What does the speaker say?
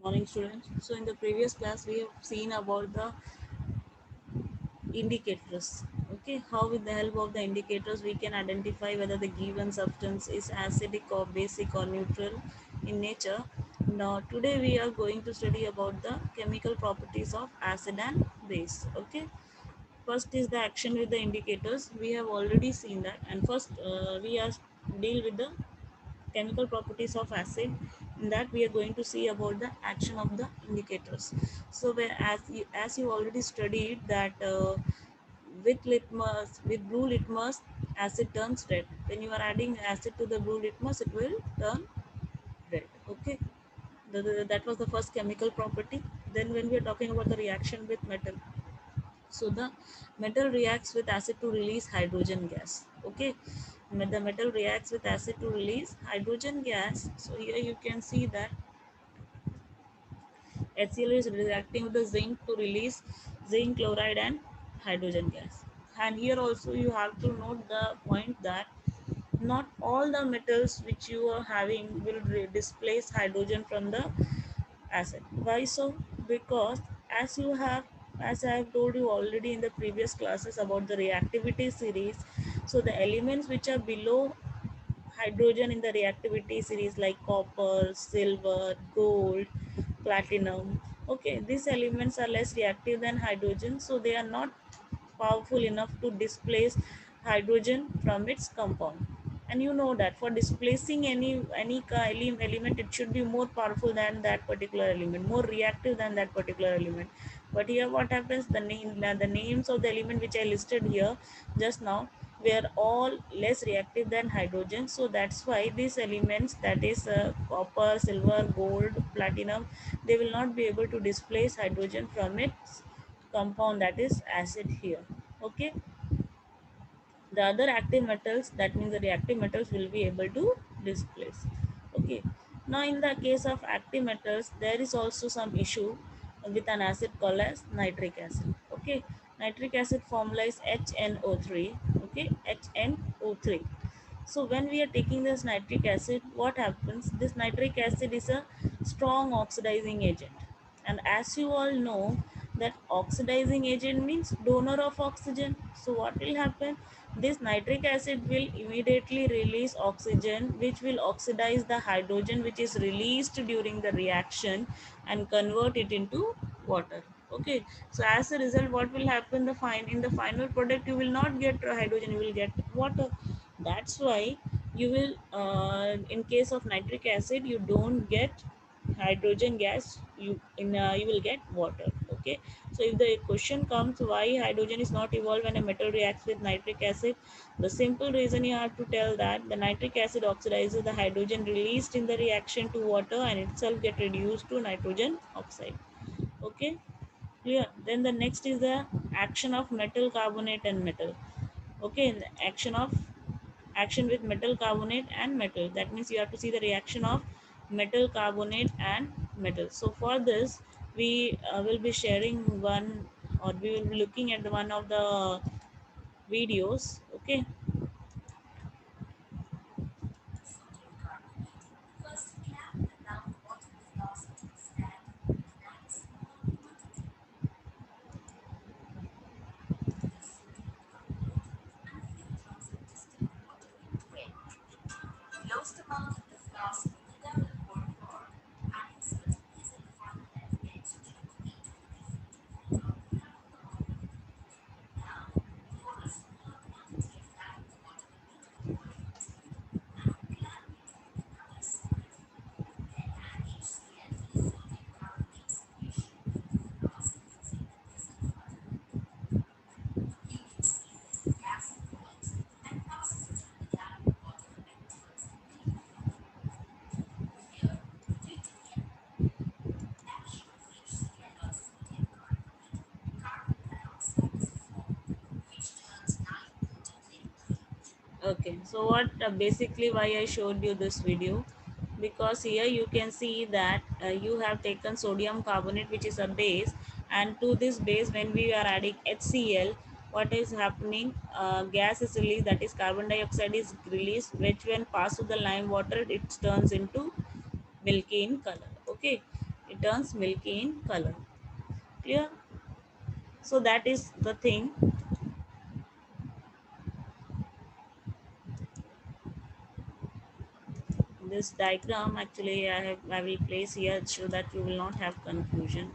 Morning students. So in the previous class we have seen about the indicators. Okay, how with the help of the indicators we can identify whether the given substance is acidic or basic or neutral in nature. Now today we are going to study about the chemical properties of acid and base. Okay, first is the action with the indicators. We have already seen that, and first we are deal with the chemical properties of acid. In that we are going to see about the action of the indicators. So as you already studied that with blue litmus acid turns red. When you are adding acid to the blue litmus it will turn red. Okay, that was the first chemical property. Then when we are talking about the reaction with metal, so the metal reacts with acid to release hydrogen gas. Okay, the metal reacts with acid to release hydrogen gas. So here you can see that HCl is reacting with the zinc to release zinc chloride and hydrogen gas. And here also you have to note the point that not all the metals which you are having will displace hydrogen from the acid. Why so? Because as you have, as I have told you already in the previous classes about the reactivity series, so the elements which are below hydrogen in the reactivity series like copper, silver, gold, platinum. Okay, these elements are less reactive than hydrogen, so they are not powerful enough to displace hydrogen from its compound. And you know that for displacing any element, it should be more powerful than that particular element, more reactive than that particular element. But here what happens, the names of the element which I listed here just now were all less reactive than hydrogen. So that's why these elements, that is copper, silver, gold, platinum, they will not be able to displace hydrogen from its compound, that is acid here. Okay, the other active metals, that means the reactive metals, will be able to displace. Okay, now in the case of active metals there is also some issue with an acid called as nitric acid. Okay, nitric acid formula is HNO3. Okay, HNO3. So when we are taking this nitric acid, what happens, this nitric acid is a strong oxidizing agent. And as you all know that oxidizing agent means donor of oxygen. So what will happen, this nitric acid will immediately release oxygen, which will oxidize the hydrogen which is released during the reaction and convert it into water. Okay, so as a result what will happen, in the final product you will not get hydrogen, you will get water. That's why you will in case of nitric acid you don't get hydrogen gas, you will get water. Okay, so if the question comes why hydrogen is not evolved when a metal reacts with nitric acid, the simple reason you have to tell that the nitric acid oxidizes the hydrogen released in the reaction to water and itself get reduced to nitrogen oxide. Okay, clear. Then the next is the action of metal carbonate and metal. Okay, the action with metal carbonate and metal, that means you have to see the reaction of metal carbonate and metal. So for this we will be sharing one, or we will be looking at the one of the videos. Okay, okay, so what basically why I showed you this video, because here you can see that you have taken sodium carbonate which is a base, and to this base when we are adding HCl, what is happening, gas is released, that is carbon dioxide is released, which when passed to the lime water it turns into milky in color. Okay, it turns milky in color. Clear? So that is the thing. This diagram actually I will place here so that you will not have confusion.